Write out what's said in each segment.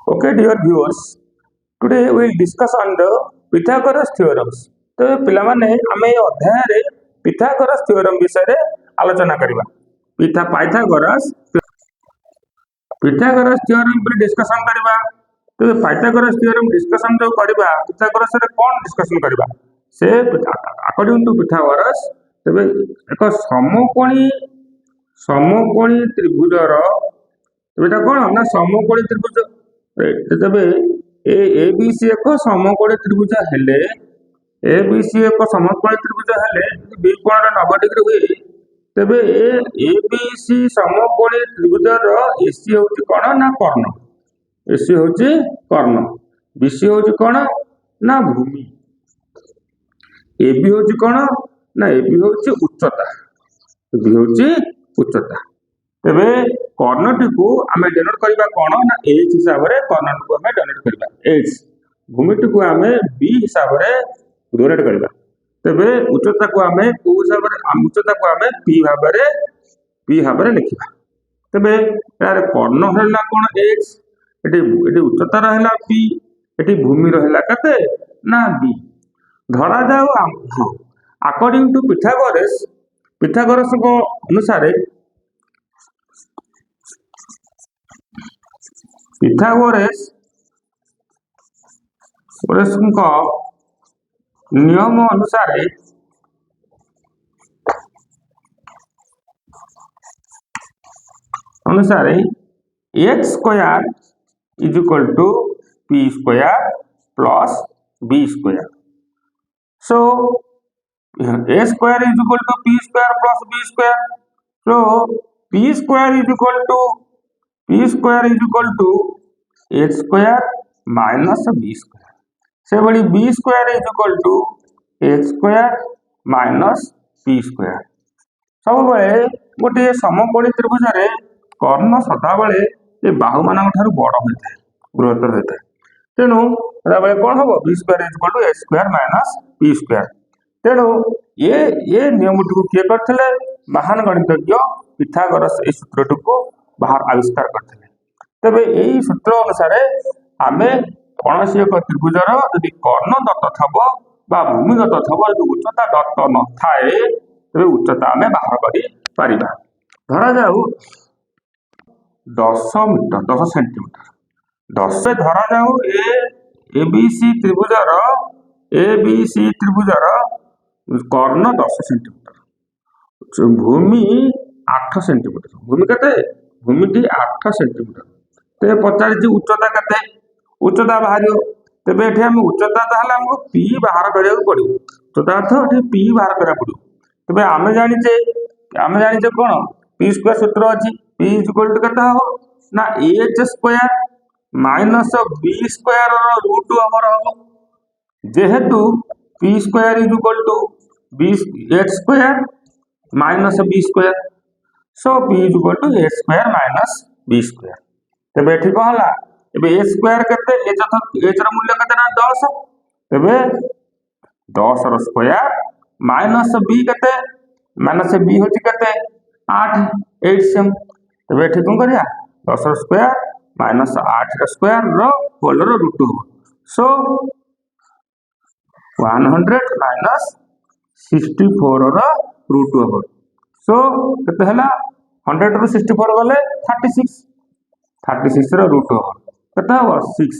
Okay, dear viewers, today we will discuss on the Pythagoras theorems. तो पिलामाने आमे अध्याय रे पिथागोरस थ्योरम विषय रे आलोचना करिबा। पाइथागोरस थ्योरम पर डिस्कशन करिबा। तो पाइथागोरस थ्योरम डिस्कशन जो करिबा पिथागोरस रे कोन डिस्कशन करिबा से अकॉर्डिंग टू पिथागोरस तबे एक समकोणी त्रिभुजर एटा कोन ना समकोणी त्रिभुज तबे एबीसी एक समकोणी त्रिभुज हेले एबीसी एक समकोणी त्रिभुज हेले बी कोण 90 डिग्री हुए तबे एबीसी समकोणी त्रिभुजर एसी होची कोन ना कर्ण एसी होची कर्ण बीसी होची कोन ना भूमि एबी होची कोन ना एबी होची उच्चता एबी होची उच्चता तबे कर्णटी को आमे डेनोट करबा कोन ना एच हिसाब रे कर्णटी को आमे डेनोट करबा एच भूमिटी को आमे बी हिसाब रे डेनोट करबा तबे उच्चता को आमे को हिसाब रे उच्चता को आमे पी भाव रे लिखिबा तबे यार कर्ण हैला कोन एच एटी उच्चता रहला पी एटी भूमि रहला कते ना बी धरा जाऊ अकॉर्डिंग टू पिथागोरस को अनुसार पिथागोरस का नियम अनुसार X square is equal to P square plus B square so A square is equal to P square plus B square so P square is equal to H square minus B square से बड़ी B square is equal to H square minus P square सब बेले गोटे समकोणी त्रिभुज रे कर्ण सदा बेले ये बाहु मान ठारू बड़ होता है बृहत्तर होता है तेणु बेले कौन हम B square is equal to H square minus P square तेणु ये नियम टी किए करथिले महान गणितज्ञ पिथागोरस ए सूत्र को बाहर आविष्कार करथिले तबे एई सूत्र अनुसार आमे कोनोसी एक त्रिभुजर यदि कर्ण दत्त थबो बा भूमि दत्त थबो यदि उच्चता दत्त न थाए तबे उच्चता आमे बाहर करि परिबा धरा जाऊ 10 मीटर 10 सेंटीमीटर 10 से धरा जाऊ एबीसी त्रिभुजर कर्ण 10 सेंटीमीटर भूमि 8 सेंटीमीटर भूमि कते भूमिटी 8 सेंटीमीटर ते पचारि उच्चता कते उच्चता बाहर तेबे एठी हम उच्चता ताहले हमको पी बाहर करिया पड़ो उच्चता अर्थ एठी पी बाहर करिया पड़ो तेबे आमे जानिचे कोन पी स्क्वायर सूत्र अछि पी इज इक्वल टू कता हो ना H square minus B square रो रूट हमर हो जेहेतु P square is equal to B H square minus B square so P is equal to H square minus B square तबे एठी को हला एबे ए स्क्वायर केते एच रो मूल्य केते ना 10 तबे 10 रो स्क्वायर माइनस बी केते माइनस बी होची केते 8 8 सेम तबे एठी कोन करिया 10 रो स्क्वायर माइनस 8 रो स्क्वायर रो होल रो रूट हो सो 100 माइनस 64 रो रूट हो सो केते हला 100 रो 64 गले 36 रो रूट हो कता हो 6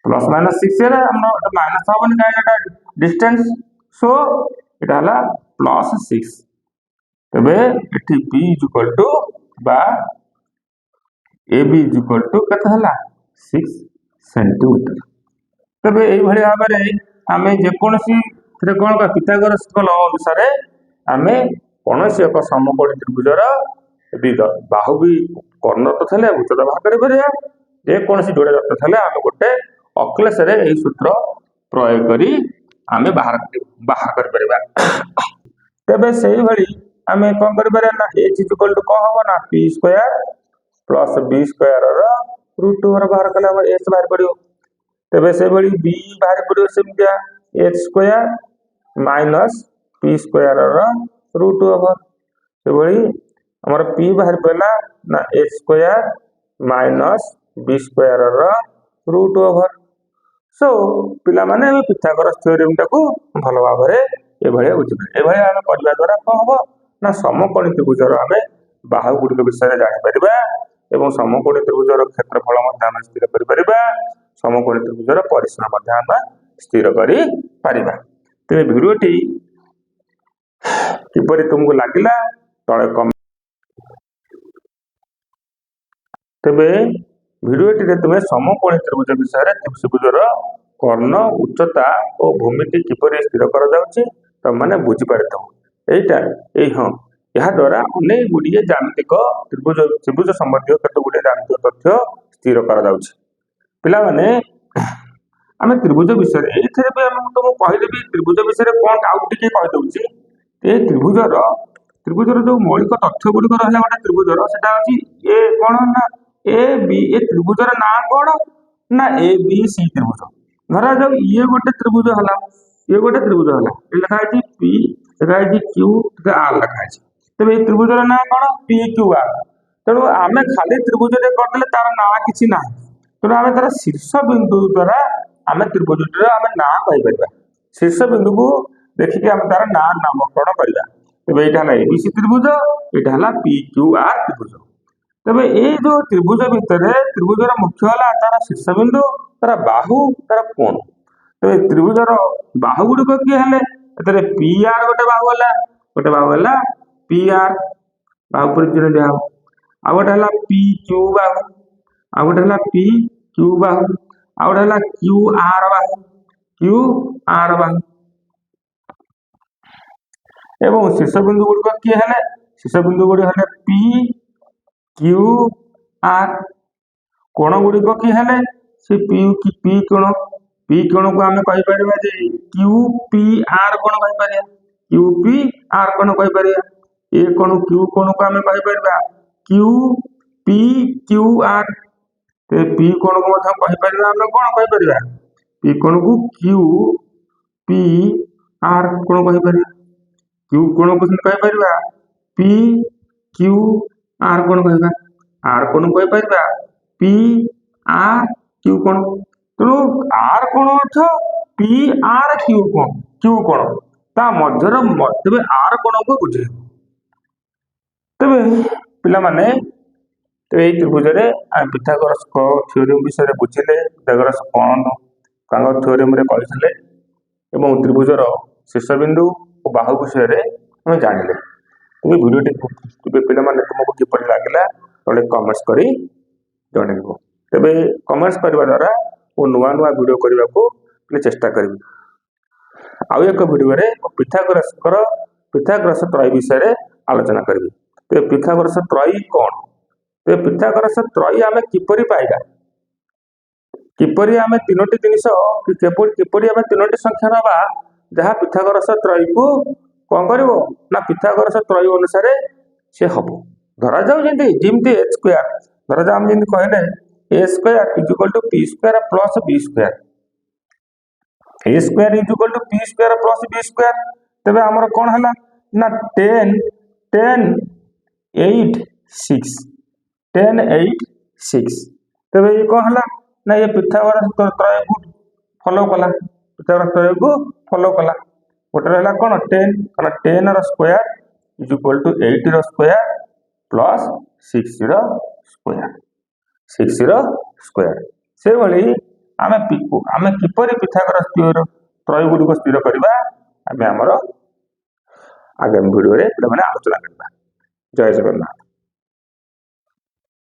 प्लस माइनस 6 रे हमनो माइनस होबन काई एटा डिस्टेंस सो एटा हला प्लस 6 तबे एठी p इज इक्वल टू बा ab इज इक्वल टू कता हला 6 सेंटीमीटर तबे एई भली भाबरे हमें जे कोनसी रे कोन का पिथागोरस को लॉ अनुसार हमें कोनसी एक समकोणी त्रिभुजर यदि बाहु भी कर्ण तो थले उच्चता बाहर करि परिया जे कोनसी जोड़े दत्त थले हम गोटे अक्लेश रे एई सूत्र प्रयोग करी हमें बाहर कर परिबा तबे सेही भली हमें कोन करि परिया ना h इज इक्वल टू को हो ना p square plus b square रो रूट ओवर बाहर कला हम h बाहर पड़ियो तबे से भली b बाहर पड़ियो सेमतिया h square minus p square रो रूट ओवर से भली हमर p बाहर पला ना h square minus B square root over. So ପିଲାମାନେ ଏବେ ପିଥାଗୋରାସ୍ ଥିଓରେମ୍ ଟାକୁ ଭଲ ଭାବରେ ଏଭଳିଆ ବୁଝିବେ। ଏଭଳିଆ ଆମେ କରିବା ଦ୍ୱାରା କ'ଣ ହବ ନା ସମକୋଣୀ ତ୍ରିଭୁଜର ଆମେ ବାହୁ ଗୁଡ଼ିକ ବିଷୟରେ ଜାଣିପାରିବା ଏବଂ ସମକୋଣୀ ତ୍ରିଭୁଜର କ୍ଷେତ୍ରଫଳ ମଧ୍ୟ ଆମେ ସ୍ଥିର କରିପାରିବା, ସମକୋଣୀ ତ୍ରିଭୁଜର ପରିସୀମା ମଧ୍ୟ ଆମେ ସ୍ଥିର କରିପାରିବା। ତେବେ ଭିଡ଼ିଓଟି କିପରି ତୁମକୁ ଲାଗିଲା ତଳେ ତେବେ ଭିଡ଼ିଓଟିରେ ତୁମେ ସମକୋଣୀ ତ୍ରିଭୁଜ ବିଷୟରେ ତ୍ରିଭୁଜର କର୍ଣ୍ଣ, ଉଚ୍ଚତା ଓ ଭୂମିଟି କିପରି ସ୍ଥିର କରାଯାଉଛି ତମମାନେ ବୁଝିପାରିଥିବ। ହଁ ଏହା ଦ୍ୱାରା ଅନେକ ଗୁଡ଼ିଏ ଜ୍ୟାମିତିକ ତ୍ରିଭୁଜ ସମ୍ବନ୍ଧୀୟ କେତେ ଗୁଡ଼ିଏ ଜ୍ୟାମିତିକ ତଥ୍ୟ ସ୍ଥିର କରାଯାଉଛି। ପିଲାମାନେ ଆମେ ତ୍ରିଭୁଜ ବିଷୟରେ ଏଇଥିରେ ବି ମୁଁ ତୁମକୁ କହିଦେବି ତ୍ରିଭୁଜ ବିଷୟରେ କ'ଣ ଆଉ ଟିକେ କହିଦେଉଛି। ଏ ତ୍ରିଭୁଜର ଯୋଉ ମୌଳିକ ତଥ୍ୟ ଗୁଡ଼ିକ ରହିଲା ଗୋଟେ ତ୍ରିଭୁଜର ସେଟା ହେଉଛି ଏ କ'ଣ ନା ଏ ବି। ଏ ତ୍ରିଭୁଜର ନାଁ କ'ଣ ନା ଏ ବି ସି ତ୍ରିଭୁଜ। ଧରାଯାଉ ଇଏ ଗୋଟେ ତ୍ରିଭୁଜ ହେଲା, ଇଏ ଗୋଟେ ତ୍ରିଭୁଜ ହେଲା, ଲେଖା ହେଇଛି ପି, ଲେଖା ହେଇଛି କ୍ୟୁ, ଆର୍ ଲେଖା ହେଇଛି। ତେବେ ଏଇ ତ୍ରିଭୁଜର ନାଁ କ'ଣ ପି କ୍ୟୁ ଆର୍। ତେଣୁ ଆମେ ଖାଲି ତ୍ରିଭୁଜରେ କରିଦେଲେ ତାର ନାଁ କିଛି ନାହିଁ। ତେଣୁ ଆମେ ତାର ଶୀର୍ଷ ବିନ୍ଦୁ ଦ୍ୱାରା ଆମେ ତ୍ରିଭୁଜଟିର ଆମେ ନାଁ କହିପାରିବା। ଶୀର୍ଷ ବିନ୍ଦୁକୁ ଦେଖିକି ଆମେ ତାର ନାଁ ନାମକରଣ କରିବା। ତେବେ ଏଇଟା ହେଲା ଏବିସି ତ୍ରିଭୁଜ, ଏଇଟା ହେଲା ପି କ୍ୟୁ ଆର୍ ତ୍ରିଭୁଜ। ତେବେ ଏଇ ଯୋଉ ତ୍ରିଭୁଜ ଭିତରେ ତ୍ରିଭୁଜର ମୁଖ୍ୟ ହେଲା ତାର ଶୀର୍ଷ ବିନ୍ଦୁ, ତାର ବାହୁ, ତାର କୋଣ। ତେବେ ତ୍ରିଭୁଜର ବାହୁ ଗୁଡ଼ିକ କିଏ ହେଲେ ଏଥିରେ ପି ଆର୍ ଗୋଟେ ବାହୁ ହେଲା, ପି ଆର୍ ବାହୁ ପରିଚୟ ଦିଆହବ। ଆଉ ଗୋଟେ ହେଲା ପି କ୍ୟୁ ବାହୁ, ଆଉ ଗୋଟେ ହେଲା ପି କ୍ୟୁ ବାହୁ, ଆଉ ଗୋଟେ ହେଲା କ୍ୟୁ ଆର୍ ବାହୁ, ଏବଂ ଶୀର୍ଷ ବିନ୍ଦୁ ଗୁଡ଼ିକ କିଏ ହେଲେ ଶୀର୍ଷ ବିନ୍ଦୁ ଗୁଡ଼ିକ ହେଲେ ପି କ୍ୟୁ ଆର୍। କୋଣ ଗୁଡ଼ିକ କିଏ ହେଲେ ସେ ପି କୋଣ। ପି କୋଣକୁ ଆମେ କହିପାରିବା ଯେ କ୍ୟୁ ପି ଆର୍ କୋଣ କହିପାରିବା, କ୍ୟୁ ପି ଆର୍ କୋଣ କହିପାରିବା। ଏ କୋଣ କ୍ୟୁ କୋଣକୁ ଆମେ କହିପାରିବା Q P Q R. P କୋଣକୁ ମଧ୍ୟ କହିପାରିବା ଆମେ କ'ଣ କହିପାରିବା ପି କୋଣକୁ କ୍ୟୁ ପି ଆର୍ କୋଣ କହିପାରିବା। କ୍ୟୁ କୋଣକୁ କହିପାରିବା ପି କ୍ୟୁ ଆର୍ କୋଣ କହିବା, ଆର୍ କୋଣକୁ କହିପାରିବା ପି ଆର୍ କ୍ୟୁ କୋଣ। ତେଣୁ ଆର୍ କୋଣ ଅର୍ଥ ପି ଆର୍ କ୍ୟୁ କୋଣ ତା ମଧ୍ୟର ତେବେ ଆର୍ କୋଣକୁ ବୁଝେଇବ। ତେବେ ପିଲାମାନେ ଏଇ ତ୍ରିଭୁଜରେ ଆମେ ପିଥାଗୋରାସ୍ ଥିଓରେମ୍ ବିଷୟରେ ବୁଝିଲେ, ପିଥାଗୋରାସ୍ କ'ଣ ତାଙ୍କ ଥିଓରେମ୍ରେ କହିଥିଲେ ଏବଂ ତ୍ରିଭୁଜର ଶୀର୍ଷବିନ୍ଦୁ ଓ ବାହୁ ବିଷୟରେ ଆମେ ଜାଣିଲେ। ତେବେ ଭିଡ଼ିଓଟି ପିଲାମାନେ ତୁମକୁ କିପରି ଲାଗିଲା ତଳେ କମେଣ୍ଟସ୍ କରି ଜଣାଇବ। ତେବେ କମେଣ୍ଟସ୍ କରିବା ଦ୍ୱାରା ମୁଁ ନୂଆ ଭିଡ଼ିଓ କରିବାକୁ ଚେଷ୍ଟା କରିବି। ଆଉ ଏକ ଭିଡ଼ିଓରେ ପିଥାଗୋରାସ୍ ତ୍ରୟୀ ବିଷୟରେ ଆଲୋଚନା କରିବି। ତେବେ ପିଥାଗୋରାସ୍ ତ୍ରୟୀ କ'ଣ? ତେବେ ପିଥାଗୋରାସ୍ ତ୍ରୟୀ ଆମେ କିପରି ପାଇବା, କିପରି ଆମେ ତିନୋଟି ଜିନିଷ କିପରି ଆମେ ତିନୋଟି ସଂଖ୍ୟା ନେବା ଯାହା ପିଥାଗୋରାସ୍ ତ୍ରୟୀକୁ କ'ଣ କରିବ ନା ପିଥାଗୋରାସ୍ ତ୍ରୟୀ ଅନୁସାରେ ସେ ହବ। ଧରାଯାଉ ଯେମିତି ଏ ସ୍କୋୟାର, ଧରାଯାଉ ଆମେ ଯେମିତି କହିଲେ A square equal to P square plus B square, A square equal to P square plus B square. ତେବେ ଆମର କ'ଣ ହେଲା ନା 10 8 6। ତେବେ ଇଏ କ'ଣ ହେଲା ନା ଇଏ ପିଥାଗୋରାସ୍ ତ୍ରୟୀକୁ ଫଲୋ କଲା, ଗୋଟେ ରହିଲା କ'ଣ 10, କାରଣ 10 ର ସ୍କୋୟାର ଇଜୁକାଲ ଟୁ 8 ର ସ୍କୋୟାର ପ୍ଲସ୍ 6 ର ସ୍କୋୟାର। ସେଭଳି ଆମେ କିପରି ପିଥାଗୋରାସ୍ ତ୍ରୟୀ ଗୁଡ଼ିକ ସ୍ଥିର କରିବା ଆମେ ଆମର ଆଗାମୀ ଭିଡ଼ିଓରେ ପିଲାମାନେ ଆଲୋଚନା କରିବା। ଜୟ ଜଗନ୍ନାଥ।